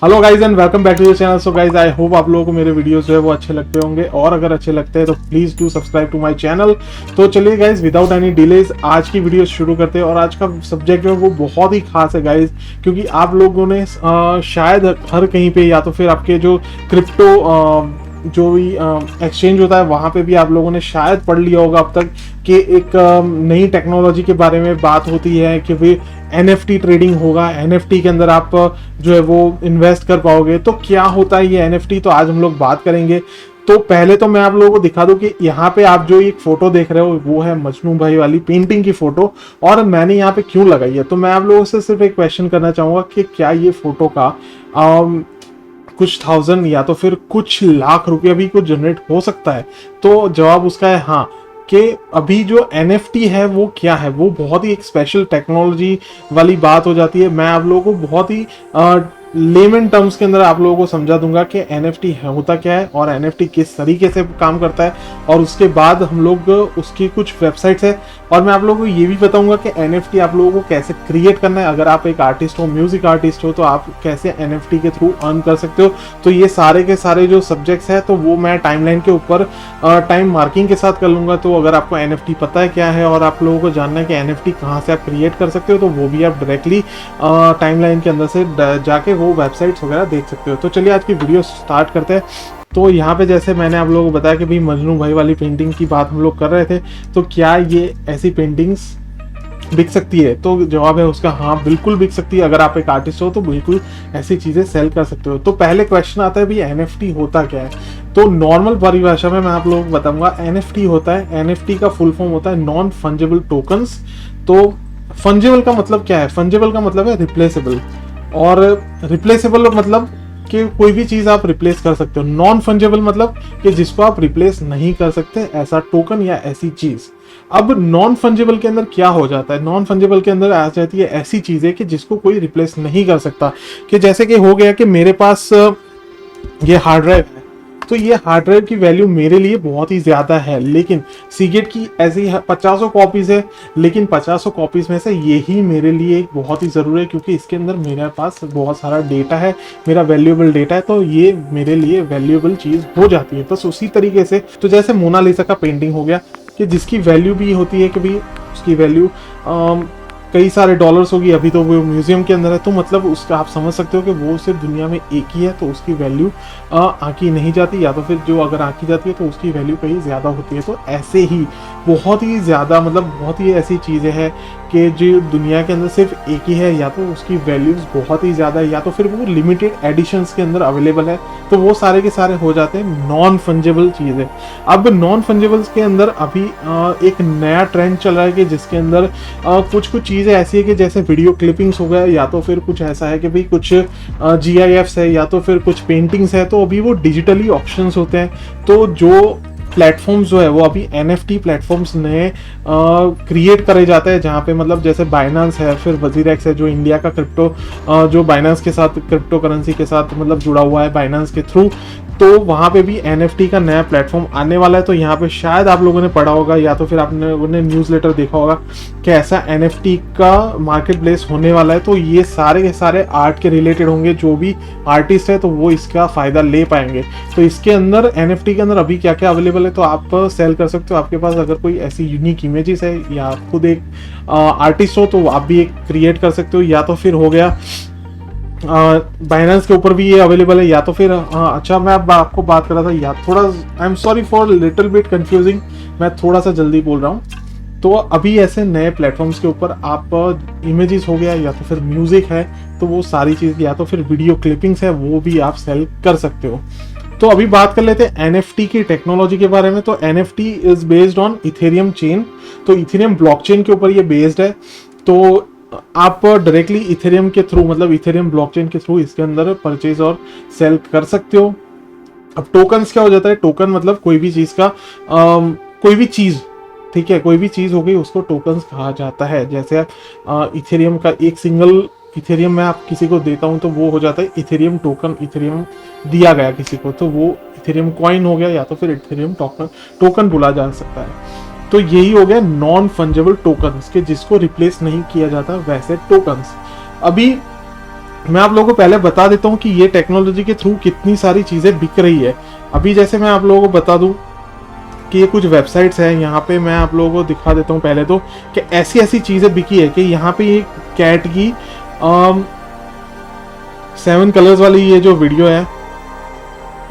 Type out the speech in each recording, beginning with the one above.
Hello guys and welcome back to the channel. So guys I hope आप लोगों को मेरे वीडियोस जो है वो अच्छे लगते होंगे, और अगर अच्छे लगते हैं तो please do subscribe to my channel. तो चलिए गाइज विदाउट एनी डिलेज आज की वीडियो शुरू करते हैं। और आज का सब्जेक्ट जो है वो बहुत ही खास है गाइज, क्योंकि आप लोगों ने शायद हर कहीं पे या तो फिर आपके जो क्रिप्टो जो भी एक्सचेंज होता है वहाँ पे भी आप लोगों ने शायद पढ़ लिया होगा अब तक कि एक नई टेक्नोलॉजी के बारे में बात होती है कि भाई NFT ट्रेडिंग होगा। NFT के अंदर आप जो है वो इन्वेस्ट कर पाओगे। तो क्या होता है ये NFT, तो आज हम लोग बात करेंगे। तो पहले तो मैं आप लोगों को दिखा दूं कि यहाँ पे आप जो एक फोटो देख रहे हो वो है मजनू भाई वाली पेंटिंग की फोटो, और मैंने यहाँ पे क्यों लगाई है। तो मैं आप लोगों से सिर्फ एक क्वेश्चन करना चाहूंगा कि क्या ये फोटो का कुछ थाउजेंड या तो फिर कुछ लाख रुपया भी कुछ जनरेट हो सकता है। तो जवाब उसका है हाँ, कि अभी जो NFT है वो क्या है, वो बहुत ही एक स्पेशल टेक्नोलॉजी वाली बात हो जाती है। मैं आप लोगों को बहुत ही लेमन टर्म्स के अंदर आप लोगों को समझा दूंगा कि NFT होता क्या है और NFT किस तरीके से काम करता है, और उसके बाद हम लोग उसकी कुछ वेबसाइट्स है, और मैं आप लोगों को ये भी बताऊंगा कि NFT आप लोगों को कैसे क्रिएट करना है। अगर आप एक आर्टिस्ट हो, म्यूजिक आर्टिस्ट हो, तो आप कैसे NFT के थ्रू अर्न कर सकते हो। तो ये सारे के सारे जो सब्जेक्ट्स है तो वो मैं टाइमलाइन के ऊपर टाइम मार्किंग के साथ कर लूंगा। तो अगर आपको NFT पता है क्या है और आप लोगों को जानना है कि NFT कहाँ से आप क्रिएट कर सकते हो, तो वो भी आप डायरेक्टली टाइमलाइन के अंदर से जाके वो वेबसाइट्स वगैरह देख सकते हो। तो चलिए आज की वीडियो स्टार्ट करते हैं। तो यहाँ पे जैसे मैंने आप लोगों को बताया कि भाई मजनू भाई वाली पेंटिंग की बात हम लोग कर रहे थे, तो क्या ये ऐसी पेंटिंग्स बिक सकती है। तो जवाब है उसका हाँ, बिल्कुल बिक सकती है। अगर आप एक आर्टिस्ट हो तो बिल्कुल ऐसी चीजें सेल कर सकते हो। तो पहले क्वेश्चन आता है भाई NFT होता क्या है। तो नॉर्मल परिभाषा में मैं आप लोगों को बताऊंगा NFT होता है, NFT का फुल फॉर्म होता है नॉन फंजेबल टोकन्स। तो फंजेबल का मतलब क्या है, फंजेबल का मतलब है रिप्लेसेबल, और रिप्लेसेबल मतलब कि कोई भी चीज आप रिप्लेस कर सकते हो। नॉन फंजेबल मतलब कि जिसको आप रिप्लेस नहीं कर सकते, ऐसा टोकन या ऐसी चीज। अब नॉन फंजेबल के अंदर क्या हो जाता है, नॉन फंजेबल के अंदर आ जाती है ऐसी चीजें कि जिसको कोई रिप्लेस नहीं कर सकता। कि जैसे कि हो गया कि मेरे पास ये हार्ड ड्राइव है, तो ये हार्ड ड्राइव की वैल्यू मेरे लिए बहुत ही ज्यादा है, लेकिन सीगेट की ऐसी 50 कॉपीज है, लेकिन 50 कॉपीज में से यही मेरे लिए एक बहुत ही जरूरी है, क्योंकि इसके अंदर मेरे पास बहुत सारा डेटा है, मेरा वैल्यूएबल डेटा है, तो ये मेरे लिए वैल्यूएबल चीज हो जाती है। बस उसी तरीके से तो जैसे मोनालिसा का पेंटिंग हो गया कि जिसकी वैल्यू भी होती है कि भाई उसकी वैल्यू कई सारे डॉलर्स होगी, अभी तो वो म्यूजियम के अंदर है, तो मतलब उसका आप समझ सकते हो कि वो सिर्फ दुनिया में एक ही है, तो उसकी वैल्यू आंकी नहीं जाती, या तो फिर जो अगर आंकी जाती है तो उसकी वैल्यू कहीं ज़्यादा होती है। तो ऐसे ही बहुत ही ज़्यादा मतलब बहुत ही ऐसी चीज़ें हैं कि जो दुनिया के अंदर सिर्फ एक ही है, या तो उसकी वैल्यूज़ बहुत ही ज़्यादा है, या तो फिर वो लिमिटेड एडिशंस के अंदर अवेलेबल है। तो वो सारे के सारे हो जाते हैं नॉन फंजेबल चीज़ें। अब नॉन फंजेबल्स के अंदर अभी एक नया ट्रेंड चल रहा है कि जिसके अंदर कुछ कुछ चीज़ें ऐसी है कि जैसे वीडियो क्लिपिंग्स हो गया, या तो फिर कुछ ऐसा है कि भाई कुछ GIFs है, या तो फिर कुछ पेंटिंग्स है, तो अभी वो डिजिटली ऑप्शंस होते हैं। तो जो प्लेटफॉर्म्स जो है वो अभी NFT प्लेटफॉर्म्स नए क्रिएट करे जाते हैं, जहाँ पे मतलब जैसे बाइनेंस है, फिर वजीरेक्स है जो इंडिया का क्रिप्टो जो बाइनेंस के साथ क्रिप्टो करेंसी के साथ मतलब जुड़ा हुआ है बाइनेंस के थ्रू। तो वहाँ पे भी NFT का नया प्लेटफॉर्म आने वाला है। तो यहाँ पे शायद आप लोगों ने पढ़ा होगा, या तो फिर आप लोगों ने न्यूज़लेटर देखा होगा कि ऐसा NFT का मार्केट प्लेस होने वाला है। तो ये सारे के सारे आर्ट के रिलेटेड होंगे, जो भी आर्टिस्ट है तो वो इसका फ़ायदा ले पाएंगे। तो इसके अंदर NFT के अंदर अभी क्या क्या अवेलेबल है, तो आप सेल कर सकते हो। आपके पास अगर कोई ऐसी यूनिक इमेजेस है, या आप खुद एक आर्टिस्ट हो, तो आप भी एक क्रिएट कर सकते हो। या तो फिर हो गया बाइनेंस के ऊपर भी ये अवेलेबल है, या तो फिर अच्छा मैं अब आपको बात कर रहा था, या थोड़ा I am sorry for little bit confusing, मैं थोड़ा सा जल्दी बोल रहा हूँ। तो अभी ऐसे नए प्लेटफॉर्म्स के ऊपर आप इमेजेस हो गया, या तो फिर म्यूजिक है, तो वो सारी चीज़, या तो फिर वीडियो क्लिपिंग्स है, वो भी आप सेल कर सकते हो। तो अभी बात कर लेते हैं NFT की टेक्नोलॉजी के बारे में। तो NFT is based on Ethereum chain, तो इथेरियम ब्लॉकचेन के ऊपर ये बेस्ड है। तो आप डायरेक्टली इथेरियम के थ्रू मतलब इथेरियम ब्लॉकचेन के थ्रू इसके अंदर परचेज और सेल कर सकते हो। अब टोकन्स क्या हो जाता है, टोकन मतलब कोई भी चीज का कोई भी चीज, ठीक है, कोई भी चीज हो गई उसको टोकन्स कहा जाता है। जैसे इथेरियम का एक सिंगल इथेरियम मैं आप किसी को देता हूं तो वो हो जाता है इथेरियम टोकन, इथेरियम दिया गया किसी को तो वो इथेरियम कॉइन हो गया, या तो फिर इथेरियम टोकन बोला जा सकता है। तो यही हो गया नॉन फंजेबल टोकन्स के जिसको रिप्लेस नहीं किया जाता वैसे टोकन्स। अभी मैं आप लोगों को पहले बता देता हूँ कि ये टेक्नोलॉजी के थ्रू कितनी सारी चीज़ें बिक रही है। अभी जैसे मैं आप लोगों को बता दूँ कि ये कुछ वेबसाइट्स हैं, यहाँ पे मैं आप लोगों को दिखा देता हूँ पहले तो, कि ऐसी ऐसी चीज़ें बिकी है कि यहाँ पे ये कैट की 7 कलर्स वाली ये जो वीडियो है,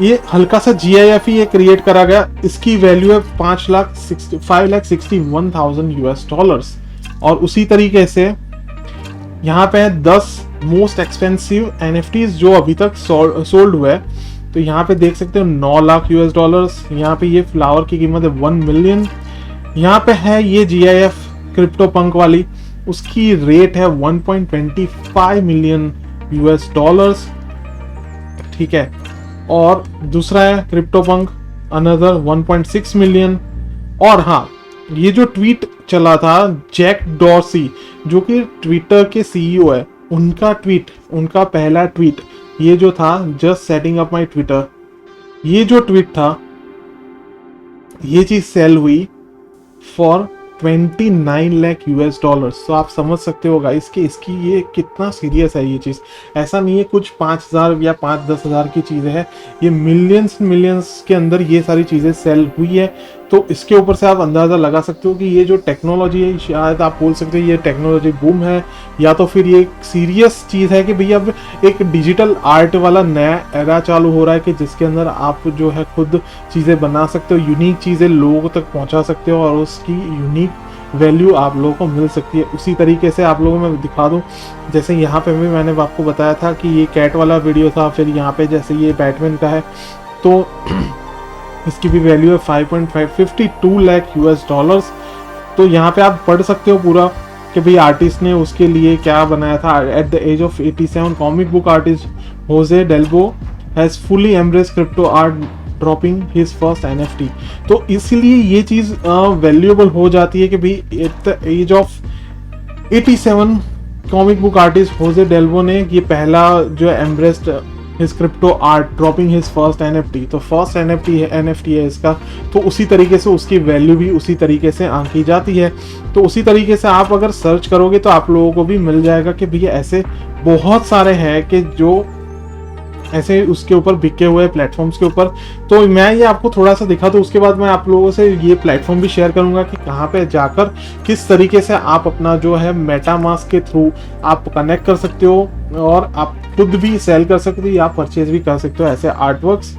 ये हल्का सा GIF ही ये क्रिएट करा गया। इसकी वैल्यू है 5,61,000 US डॉलर्स। और उसी तरीके से यहाँ पे है 10 मोस्ट एक्सपेंसिव NFTs जो अभी तक सोल्ड हुए हैं। तो यहाँ पे देख सकते हो 9 लाख US डॉलर्स। यहाँ पे ये फ्लावर की कीमत है 1 मिलियन। यहाँ पे है ये GIF क्रिप्टो पंक वाली, उसकी रेट है 1.25 मिलियन US डॉलर्स, ठीक है। और दूसरा है क्रिप्टो पंक अनदर 1.6 मिलियन। और हाँ, ये जो ट्वीट चला था जैक डॉर्सी जो कि ट्विटर के CEO है, उनका ट्वीट, उनका पहला ट्वीट ये जो था, just setting up my Twitter, ये जो ट्वीट था, ये चीज सेल हुई फॉर 29 लाख US डॉलर्स। तो आप समझ सकते हो गाइस कि इसकी ये कितना सीरियस है ये चीज़। ऐसा नहीं है कुछ 5,000 या 5-10 हज़ार की चीज़ें हैं, ये मिलियंस के अंदर ये सारी चीज़ें सेल हुई है। तो इसके ऊपर से आप अंदाज़ा लगा सकते हो कि ये जो टेक्नोलॉजी है, शायद आप बोल सकते हो ये टेक्नोलॉजी बूम है, या तो फिर ये एक सीरियस चीज़ है कि भैया अब एक डिजिटल आर्ट वाला नया एरा चालू हो रहा है कि जिसके अंदर आप जो है खुद चीज़ें बना सकते हो, यूनिक चीज़ें लोगों तक पहुंचा सकते हो और उसकी यूनिक वैल्यू आप लोगों को मिल सकती है। उसी तरीके से आप लोगों को मैं दिखा दूं, जैसे यहाँ पे भी मैंने आपको बताया था कि ये कैट वाला वीडियो था, फिर यहाँ पे जैसे ये बैटमैन का है, तो इसकी भी वैल्यू है 5.52 लाख US डॉलर्स। तो यहाँ पे आप पढ़ सकते हो पूरा कि भाई आर्टिस्ट ने उसके लिए क्या बनाया था। At the age of 87 comic book artist Jose Delbo has fully embrace crypto art dropping his first NFT। तो इसलिए ये चीज़ वैल्यूएबल हो जाती है कि भाई at the age of 87 comic book artist Jose Delbo ने ये पहला जो embraced his crypto art dropping his first NFT। तो फर्स्ट NFT है इसका, तो उसी तरीके से उसकी वैल्यू भी उसी तरीके से आंकी जाती है। तो उसी तरीके से आप अगर सर्च करोगे तो आप लोगों को भी मिल जाएगा कि भैया ऐसे बहुत सारे हैं कि जो ऐसे उसके ऊपर बिके हुए प्लेटफॉर्म्स के ऊपर। तो मैं ये आपको थोड़ा सा दिखा दूँ, उसके बाद मैं आप लोगों से ये प्लेटफॉर्म भी शेयर करूंगा कि कहाँ पे जाकर किस तरीके से आप अपना जो है मेटामास्क के थ्रू आप कनेक्ट कर सकते हो और आप खुद भी सेल कर सकते हो या परचेज भी कर सकते हो ऐसे आर्टवर्क्स।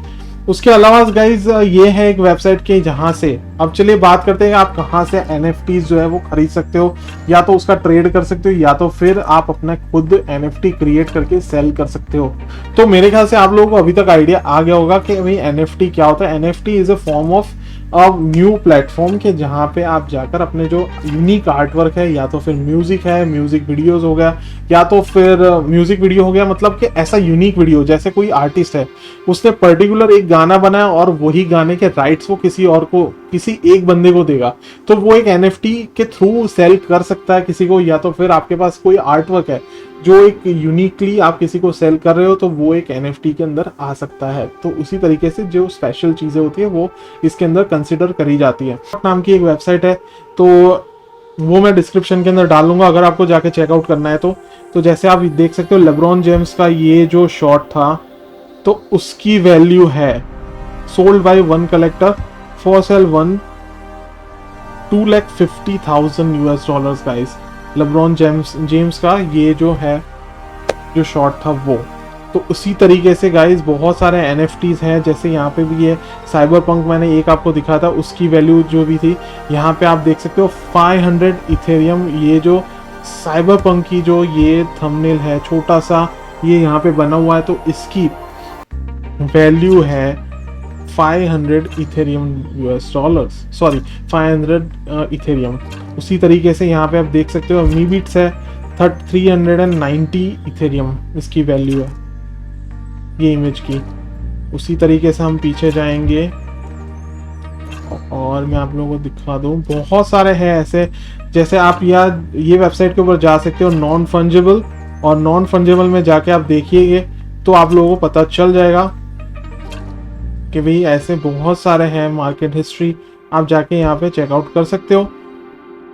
उसके अलावा गाइज ये है एक वेबसाइट के जहाँ से, अब चलिए बात करते हैं आप कहाँ से NFTs जो है वो खरीद सकते हो, या तो उसका ट्रेड कर सकते हो या तो फिर आप अपना खुद NFT क्रिएट करके सेल कर सकते हो। तो मेरे ख्याल से आप लोगों को अभी तक आइडिया आ गया होगा कि भाई NFT क्या होता है। NFT is a form of new platform के जहाँ पे आप जाकर अपने जो यूनिक आर्टवर्क है, या तो फिर म्यूजिक है, म्यूजिक वीडियोस हो गया, या तो फिर म्यूजिक वीडियो हो गया, मतलब कि ऐसा यूनिक वीडियो जैसे कोई आर्टिस्ट है उसने पर्टिकुलर एक गाना बनाया और वही गाने के राइट्स वो किसी और को, किसी एक बंदे को देगा, तो वो एक NFT के थ्रू सेल कर सकता है किसी को। या तो फिर आपके पास कोई आर्टवर्क है जो एक यूनिकली आप किसी को सेल कर रहे हो, तो वो एक NFT के अंदर आ सकता है। तो उसी तरीके से जो स्पेशल चीज़ें होती है वो इसके अंदर कंसिडर करी जाती है। नाम की एक वेबसाइट है, तो वो मैं डिस्क्रिप्शन के अंदर डालूंगा अगर आपको जाके चेकआउट करना है तो जैसे आप देख सकते हो लेब्रॉन जेम्स का ये जो शॉट था, तो उसकी वैल्यू है sold by one collector for sale 2,50,000 US dollars guys. LeBron James का ये जो है जो शॉट था वो। तो उसी तरीके से गाइस बहुत सारे NFTs हैं, जैसे यहाँ पे भी ये साइबर पंक मैंने एक आपको दिखा था, उसकी वैल्यू जो भी थी यहाँ पे आप देख सकते हो 500 इथेरियम। ये जो साइबर पंक की जो ये थंबनेल है छोटा सा ये यहाँ पे बना हुआ है, तो इसकी वैल्यू है 500 Ethereum US dollars, sorry 500 Ethereum. उसी तरीके से यहाँ पे आप देख सकते हो मीबिट्स है 390 इथेरियम इसकी वैल्यू है ये इमेज की। उसी तरीके से हम पीछे जाएंगे और मैं आप लोगों को दिखा दूं, बहुत सारे हैं ऐसे, जैसे आप ये वेबसाइट के ऊपर जा सकते हो नॉन फंजेबल, और नॉन फंजेबल में जाके आप देखिए तो आप लोगों को पता चल जाएगा कि भाई ऐसे बहुत सारे हैं। मार्केट हिस्ट्री आप जाके यहाँ पे चेकआउट कर सकते हो।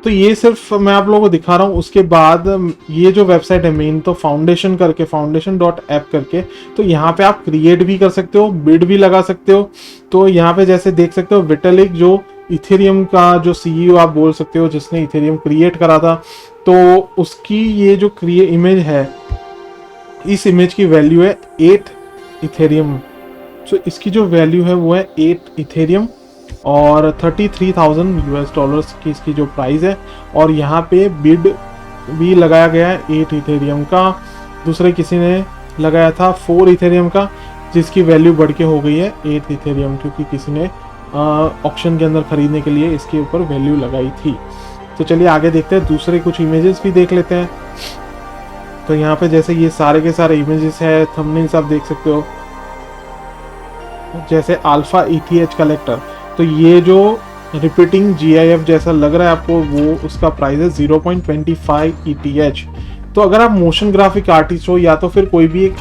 तो ये सिर्फ मैं आप लोगों को दिखा रहा हूँ। उसके बाद ये जो वेबसाइट है मेन, तो फाउंडेशन करके, foundation.app करके, तो यहाँ पे आप क्रिएट भी कर सकते हो, बिड भी लगा सकते हो। तो यहाँ पे जैसे देख सकते हो विटालिक जो इथेरियम का जो सीईओ आप बोल सकते हो, जिसने इथेरियम क्रिएट करा था, तो उसकी ये जो इमेज है, इस इमेज की वैल्यू है 8 इथेरियम। तो इसकी जो वैल्यू है वो है 8 इथेरियम और 33,000 यूएस डॉलर्स की इसकी जो प्राइस है। और यहाँ पे बिड भी लगाया गया है 8 इथेरियम का। दूसरे किसी ने लगाया था 4 इथेरियम का, जिसकी वैल्यू बढ़ के हो गई है 8 इथेरियम, क्योंकि किसी ने ऑक्शन के अंदर खरीदने के लिए इसके ऊपर वैल्यू लगाई थी। तो चलिए आगे देखते हैं, दूसरे कुछ इमेजेस भी देख लेते हैं। तो यहाँ पे जैसे ये सारे के सारे इमेजेस है, थंबनेल्स आप देख सकते हो, जैसे अल्फा ETH कलेक्टर। तो ये जो रिपीटिंग GIF जैसा लग रहा है आपको, वो उसका प्राइस है 0.25 ETH। तो अगर आप मोशन ग्राफिक आर्टिस्ट हो या तो फिर कोई भी एक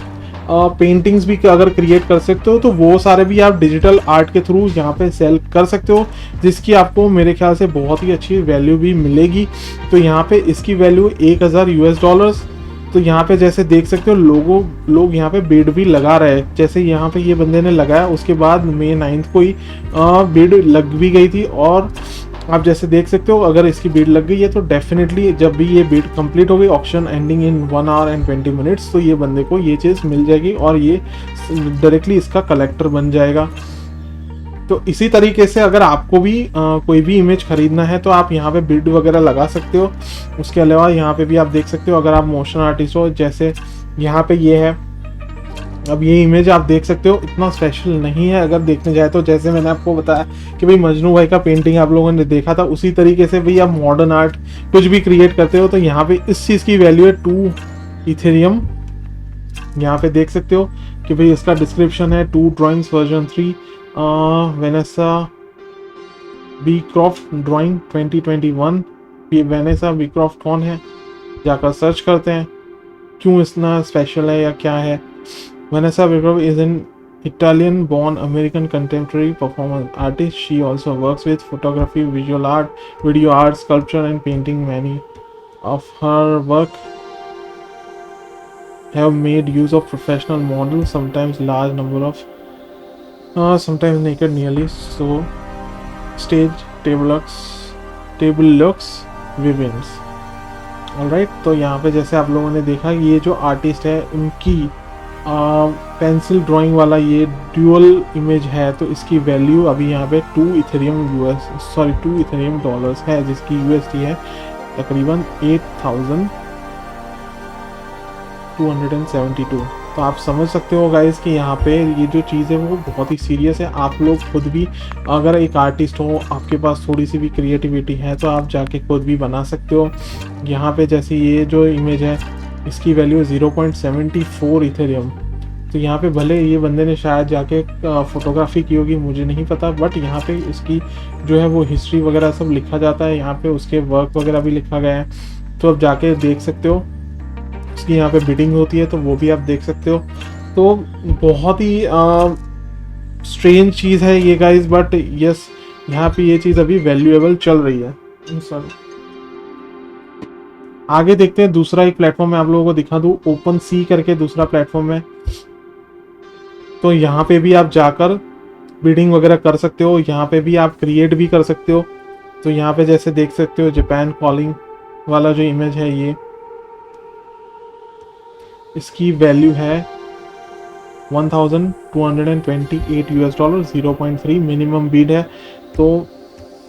पेंटिंग्स भी अगर क्रिएट कर सकते हो, तो वो सारे भी आप डिजिटल आर्ट के थ्रू यहाँ पे सेल कर सकते हो, जिसकी आपको मेरे ख्याल से बहुत ही अच्छी वैल्यू भी मिलेगी। तो यहाँ पे इसकी वैल्यू 1000 यूएस डॉलर्स। तो यहाँ पे जैसे देख सकते हो लोग यहाँ पे बिड भी लगा रहे हैं। जैसे यहाँ पे ये बंदे ने लगाया, उसके बाद May 9 को ही बिड लग भी गई थी। और आप जैसे देख सकते हो अगर इसकी बिड लग गई है तो डेफिनेटली जब भी ये बिड कंप्लीट हो गई, auction ending in 1 our and 20 minutes, तो ये बंदे को ये चीज़ मिल जाएगी और ये डायरेक्टली इसका कलेक्टर बन जाएगा। तो इसी तरीके से अगर आपको भी कोई भी इमेज खरीदना है तो आप यहाँ पे बिड वगैरह लगा सकते हो। उसके अलावा यहाँ पे भी आप देख सकते हो, अगर आप मोशन आर्टिस्ट हो, जैसे यहाँ पे ये है, अब ये इमेज आप देख सकते हो इतना स्पेशल नहीं है अगर देखने जाए तो। जैसे मैंने आपको बताया कि भाई मजनू भाई का पेंटिंग आप लोगों ने देखा था, उसी तरीके से भाई आप मॉडर्न आर्ट कुछ भी क्रिएट करते हो तो यहाँ पे इस चीज़ की वैल्यू है 2 इथेरियम। यहाँ पे देख सकते हो कि भाई इसका डिस्क्रिप्शन है 2 ड्राइंग्स वर्जन 3 वेनेसा बीक्रॉफ्ट ड्राइंग 2021। ये वेनेसा बीक्रॉफ्ट कौन है, जाकर सर्च करते हैं क्यों इतना स्पेशल है या क्या है। Vanessa Beecroft is an Italian-born American contemporary performance artist. She also works with photography, visual art, video art, sculpture, and painting. Many of her work have made use of professional models, sometimes large number of, sometimes naked, nearly so. Stage table looks, vivians. Alright, तो यहाँ पे जैसे आप लोगों ने देखा, ये जो आर्टिस्ट है उनकी पेंसिल ड्राइंग वाला ये ड्यूअल इमेज है, तो इसकी वैल्यू अभी यहाँ पे 2 इथेरियम डॉलर्स है, जिसकी USD है तकरीबन 8,272। तो आप समझ सकते हो गाइस कि यहाँ पे ये जो चीज़ है वो बहुत ही सीरियस है। आप लोग खुद भी अगर एक आर्टिस्ट हो, आपके पास थोड़ी सी भी क्रिएटिविटी है, तो आप जाके खुद भी बना सकते हो। यहाँ पे जैसे ये जो इमेज है इसकी वैल्यू 0.74 इथेरियम। तो यहाँ पे भले ये बंदे ने शायद जाके फोटोग्राफी की होगी, मुझे नहीं पता, बट यहाँ पे इसकी जो है वो हिस्ट्री वगैरह सब लिखा जाता है, यहाँ पे उसके वर्क वगैरह भी लिखा गया है। तो आप जाके देख सकते हो, उसकी यहाँ पे बिडिंग होती है तो वो भी आप देख सकते हो। तो बहुत ही स्ट्रेंज चीज़ है ये गाइज, बट यस यहाँ पे ये चीज़ अभी वैल्यूएबल चल रही है। आगे देखते हैं, दूसरा एक प्लेटफॉर्म मैं आप लोगों को दिखा दूं, ओपन सी करके दूसरा प्लेटफॉर्म है। तो यहाँ पे भी आप जाकर बिडिंग वगैरह कर सकते हो, यहाँ पे भी आप क्रिएट भी कर सकते हो। तो यहाँ पे जैसे देख सकते हो जापान कॉलिंग वाला जो इमेज है, ये इसकी वैल्यू है 1228 यूएस डॉलर, 0.3 मिनिमम बीड है। तो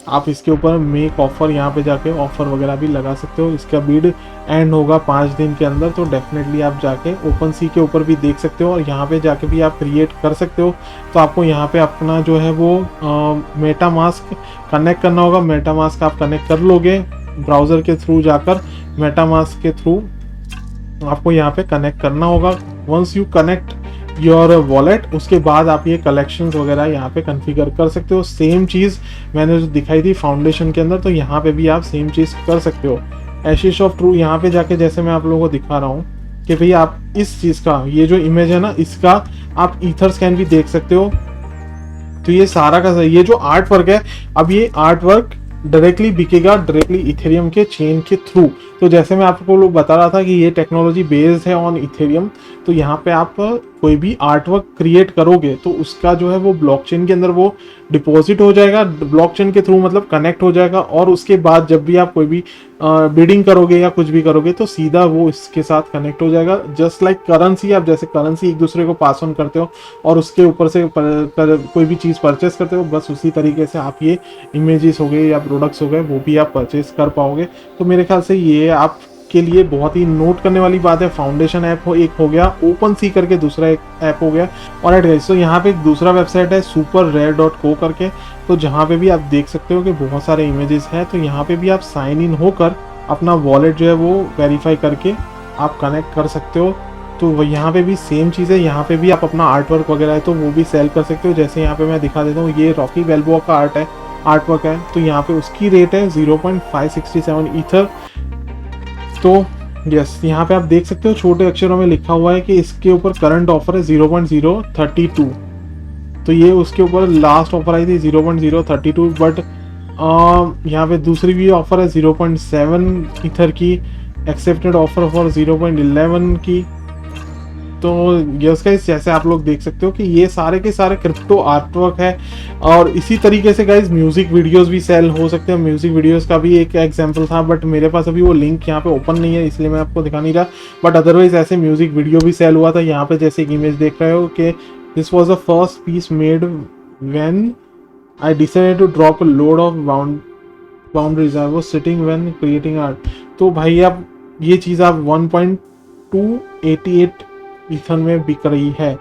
आप इसके ऊपर मेक ऑफर, यहाँ पे जाके ऑफर वगैरह भी लगा सकते हो। इसका बीड एंड होगा 5 दिन के अंदर, तो डेफिनेटली आप जाके ओपन सी के ऊपर भी देख सकते हो और यहाँ पे जाके भी आप क्रिएट कर सकते हो। तो आपको यहाँ पे अपना जो है वो मेटा मास्क कनेक्ट करना होगा। मेटा मास्क आप कनेक्ट कर लोगे ब्राउज़र के थ्रू, जाकर मेटा मास्क के थ्रू आपको यहाँ पे कनेक्ट करना होगा। Once you connect your wallet, उसके बाद आप ये कलेक्शंस वगैरह यहाँ पे कॉन्फ़िगर कर सकते हो। सेम चीज़ मैंने जो दिखाई थी फाउंडेशन के अंदर, तो यहाँ पे भी आप सेम चीज़ कर सकते हो। एशिश ऑफ ट्रू यहाँ पे जाके जैसे मैं आप लोगों को दिखा रहा हूँ कि भाई आप इस चीज़ का, ये जो इमेज है ना, इसका आप ईथर स्कैन भी देख सकते हो। तो ये सारा का ये जो आर्ट वर्क है, अब ये आर्ट वर्क डायरेक्टली बिकेगा, डायरेक्टली इथेरियम के चेन के थ्रू। तो जैसे मैं आपको लोग बता रहा था कि ये टेक्नोलॉजी बेस्ड है ऑन इथेरियम, तो यहाँ पे आप कोई भी आर्ट वर्क क्रिएट करोगे तो उसका जो है वो ब्लॉकचेन के अंदर वो डिपॉजिट हो जाएगा, ब्लॉकचेन के थ्रू मतलब कनेक्ट हो जाएगा, और उसके बाद जब भी आप कोई भी बिडिंग करोगे या कुछ भी करोगे तो सीधा वो इसके साथ कनेक्ट हो जाएगा। जस्ट लाइक करेंसी, आप जैसे करेंसी एक दूसरे को पास ऑन करते हो और उसके ऊपर से कोई भी चीज़ परचेस करते हो, बस उसी तरीके से आप ये इमेजेस हो गए या प्रोडक्ट्स हो गए वो भी आप परचेस कर पाओगे। तो मेरे ख्याल से ये आप के लिए बहुत ही नोट करने वाली बात है। फाउंडेशन ऐप एक हो गया, ओपन सी करके दूसरा एक ऐप हो गया। और गाइस, तो यहाँ पे एक दूसरा वेबसाइट है superrare.co करके, तो जहाँ पे भी आप देख सकते हो कि बहुत सारे इमेजेस हैं। तो यहाँ पे भी आप साइन इन होकर अपना वॉलेट जो है वो वेरीफाई करके आप कनेक्ट कर सकते हो। तो यहाँ पे भी सेम चीज़ है, यहाँ पे भी आप अपना आर्ट वर्क वगैरह है तो वो भी सेल कर सकते हो। जैसे यहाँ पे मैं दिखा देता हूँ, ये रॉकी बैल्बोआ का आर्ट वर्क है, तो यहाँ पे उसकी रेट है 0.567 ईथर। तो यस, यहाँ पे आप देख सकते हो छोटे अक्षरों में लिखा हुआ है कि इसके ऊपर करंट ऑफर है 0.032। तो ये उसके ऊपर लास्ट ऑफर आई थी 0.032, बट यहाँ पे दूसरी भी ऑफर है 0.7 ईथर की, एक्सेप्टेड ऑफर फॉर 0.11 की। तो यस गाइस, जैसे आप लोग देख सकते हो कि ये सारे के सारे क्रिप्टो आर्टवर्क है। और इसी तरीके से गाइस म्यूजिक वीडियोस भी सेल हो सकते हैं। म्यूजिक वीडियोस का भी एक एग्जांपल था, बट मेरे पास अभी वो लिंक यहाँ पे ओपन नहीं है इसलिए मैं आपको दिखा नहीं रहा। बट अदरवाइज ऐसे म्यूजिक वीडियो भी सेल हुआ था। यहाँ पे जैसे एक इमेज देख रहे हो कि this was the first piece made when I decided to drop a load of boundaries I was sitting when creating art. तो भाई आप ये चीज़ आप 1.288 ईथर में बिक रही है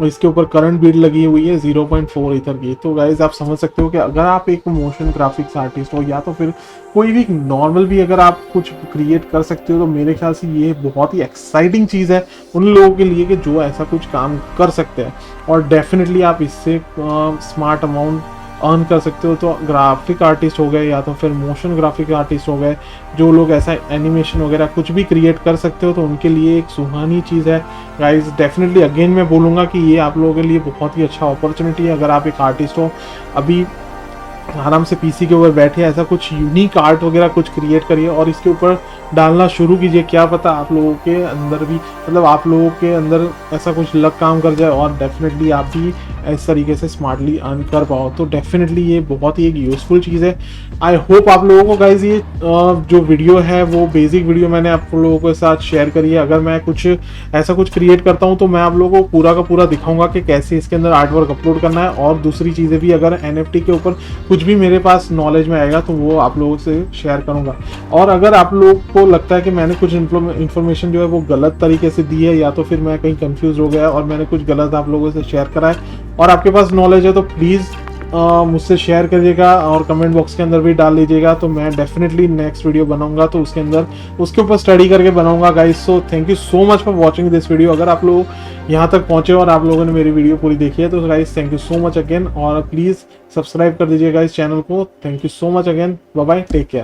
और इसके ऊपर करंट बिड लगी हुई है 0.4 ईथर की। तो गाइज आप समझ सकते हो कि अगर आप एक मोशन ग्राफिक्स आर्टिस्ट हो या तो फिर कोई भी नॉर्मल भी अगर आप कुछ क्रिएट कर सकते हो, तो मेरे ख्याल से ये बहुत ही एक्साइटिंग चीज़ है उन लोगों के लिए कि जो ऐसा कुछ काम कर सकते हैं। और डेफिनेटली आप इससे स्मार्ट अमाउंट अर्न कर सकते हो। तो ग्राफिक आर्टिस्ट हो गए या तो फिर मोशन ग्राफिक आर्टिस्ट हो गए, जो लोग ऐसा एनिमेशन वगैरह कुछ भी क्रिएट कर सकते हो, तो उनके लिए एक सुहानी चीज़ है गाइस। डेफिनेटली अगेन मैं बोलूँगा कि ये आप लोगों के लिए बहुत ही अच्छा अपॉर्चुनिटी है। अगर आप एक आर्टिस्ट हो, अभी आराम से पीसी के ऊपर बैठे ऐसा कुछ यूनिक आर्ट वगैरह कुछ क्रिएट करिए और इसके ऊपर डालना शुरू कीजिए। क्या पता आप लोगों के अंदर भी, मतलब आप लोगों के अंदर ऐसा कुछ लक काम कर जाए और डेफिनेटली आप भी इस तरीके से स्मार्टली अर्न कर पाओ। तो डेफिनेटली ये बहुत ही एक यूज़फुल चीज़ है। आई होप आप लोगों को गाइज ये जो वीडियो है वो बेसिक वीडियो मैंने आप लोगों के साथ शेयर करी है। अगर मैं कुछ ऐसा कुछ क्रिएट करता हूँ तो मैं आप लोगों को पूरा का पूरा दिखाऊंगा कि कैसे इसके अंदर आर्ट वर्क अपलोड करना है। और दूसरी चीज़ें भी, अगर NFT के ऊपर कुछ भी मेरे पास नॉलेज में आएगा तो वो आप लोगों से शेयर करूंगा। और अगर आप लोग को लगता है कि मैंने कुछ इन्फॉर्मेशन जो है वो गलत तरीके से दी है या तो फिर मैं कहीं कंफ्यूज हो गया और मैंने कुछ गलत आप लोगों से शेयर करा है और आपके पास नॉलेज है, तो प्लीज़ मुझसे शेयर करिएगा और कमेंट बॉक्स के अंदर भी डाल लीजिएगा। तो मैं डेफिनेटली नेक्स्ट वीडियो बनाऊंगा तो उसके अंदर उसके ऊपर स्टडी करके बनाऊंगा guys. So thank you so much for watching this video. अगर आप लोग यहाँ तक पहुँचे और आप लोगों ने मेरी वीडियो पूरी देखी है तो guys thank you so much again, और प्लीज़ सब्सक्राइब कर दीजिएगा इस चैनल को। Thank you so much again, bye bye, take care.